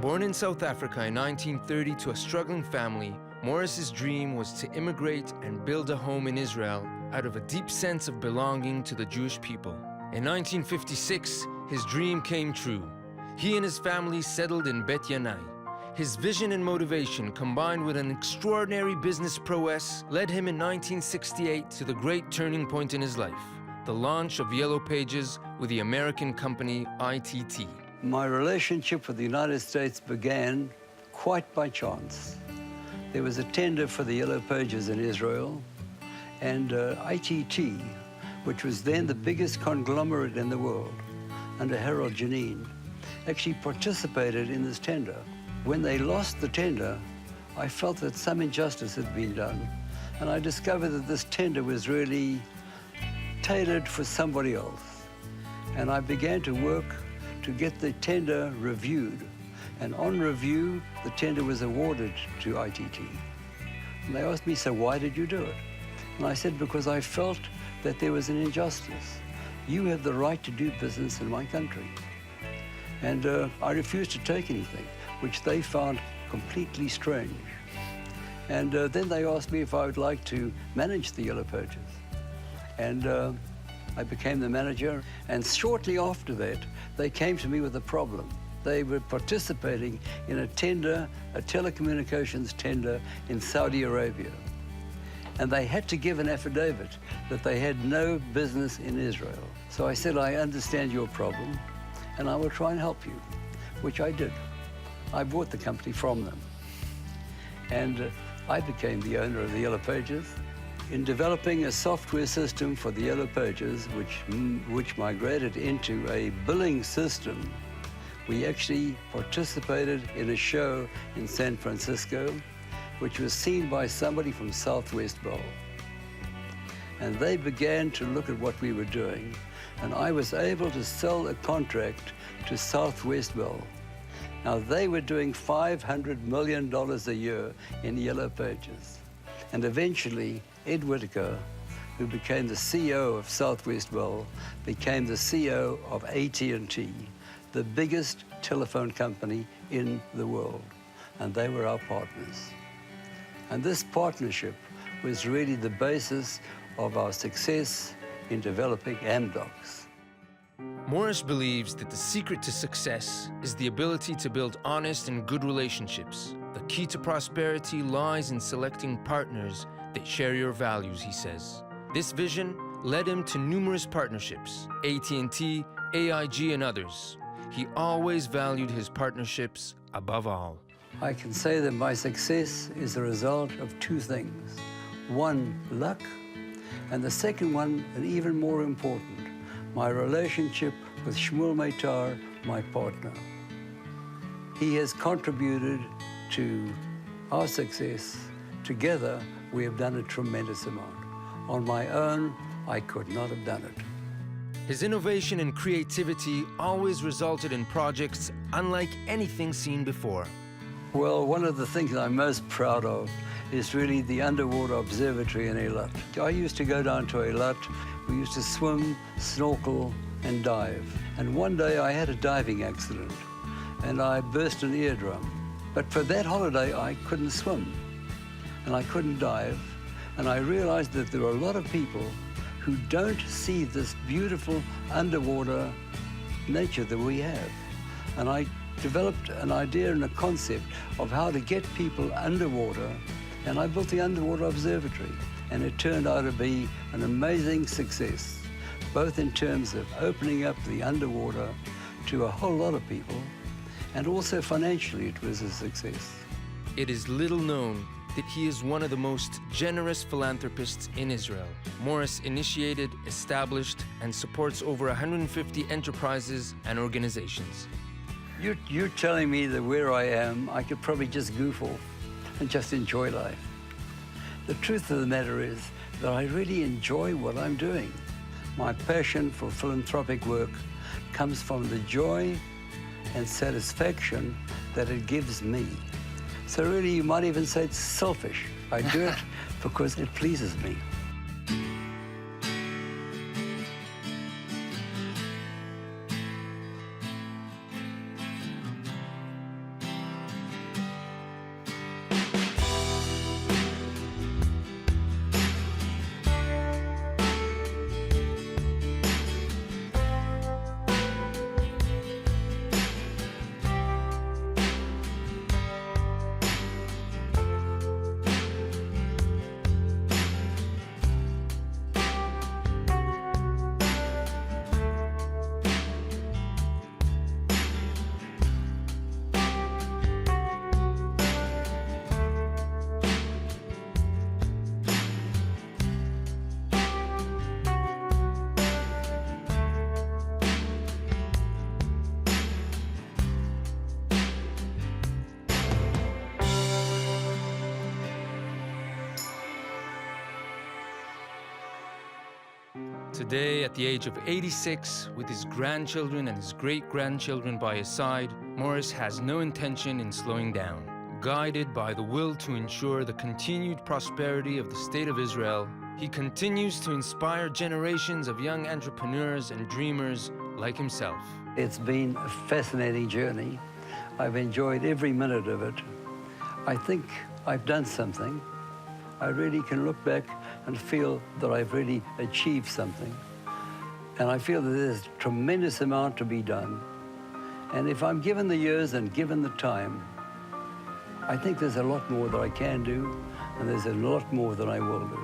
Born in South Africa in 1930 to a struggling family, Mouris's dream was to immigrate and build a home in Israel out of a deep sense of belonging to the Jewish people. In 1956, his dream came true. He and his family settled in Bet Yanai. His vision and motivation, combined with an extraordinary business prowess, led him in 1968 to the great turning point in his life, the launch of Yellow Pages with the American company ITT. My relationship with the United States began quite by chance. There was a tender for the Yellow Pages in Israel, and ITT, which was then the biggest conglomerate in the world, under Harold Janine, actually participated in this tender. When they lost the tender, I felt that some injustice had been done, and I discovered that this tender was really tailored for somebody else. And I began to work to get the tender reviewed. And on review, the tender was awarded to ITT. And they asked me, so why did you do it? And I said, because I felt that there was an injustice. You have the right to do business in my country. And I refused to take anything, which they found completely strange. And then they asked me if I would like to manage the Yellow Pages. And I became the manager. And shortly after that, they came to me with a problem. They were participating in a tender, a telecommunications tender in Saudi Arabia. And they had to give an affidavit that they had no business in Israel. So I said, I understand your problem, and I will try and help you, which I did. I bought the company from them. And I became the owner of the Yellow Pages. In developing a software system for the Yellow Pages, which migrated into a billing system, we actually participated in a show in San Francisco, which was seen by somebody from Southwest Bowl. And they began to look at what we were doing, and I was able to sell a contract to Southwest Bowl. Now, they were doing $500 million a year in Yellow Pages. And eventually, Ed Whitaker, who became the CEO of Southwest Bowl, became the CEO of AT&T, the biggest telephone company in the world. And they were our partners. And this partnership was really the basis of our success in developing Amdocs. Mouris believes that the secret to success is the ability to build honest and good relationships. The key to prosperity lies in selecting partners that share your values, he says. This vision led him to numerous partnerships, AT&T, AIG, and others. He always valued his partnerships above all. I can say that my success is the result of two things. One, luck, and the second one, and even more important, my relationship with Shmuel Meitar, my partner. He has contributed to our success. Together, we have done a tremendous amount. On my own, I could not have done it. His innovation and creativity always resulted in projects unlike anything seen before. Well, one of the things I'm most proud of is really the underwater observatory in Eilat. I used to go down to Eilat. We used to swim, snorkel, and dive. And one day I had a diving accident, and I burst an eardrum. But for that holiday, I couldn't swim, and I couldn't dive. And I realized that there are a lot of people who don't see this beautiful underwater nature that we have. And I developed an idea and a concept of how to get people underwater, and I built the Underwater Observatory. And it turned out to be an amazing success, both in terms of opening up the underwater to a whole lot of people, and also financially it was a success. It is little known that he is one of the most generous philanthropists in Israel. Mouris initiated, established, and supports over 150 enterprises and organizations. You're telling me that where I am, I could probably just goof off and just enjoy life. The truth of the matter is that I really enjoy what I'm doing. My passion for philanthropic work comes from the joy and satisfaction that it gives me. So really, you might even say it's selfish. I do it because it pleases me. Today, at the age of 86, with his grandchildren and his great-grandchildren by his side, Mouris has no intention in slowing down. Guided by the will to ensure the continued prosperity of the State of Israel, he continues to inspire generations of young entrepreneurs and dreamers like himself. It's been a fascinating journey. I've enjoyed every minute of it. I think I've done something. I really can look back and feel that I've really achieved something. And I feel that there's a tremendous amount to be done. And if I'm given the years and given the time, I think there's a lot more that I can do, and there's a lot more that I will do.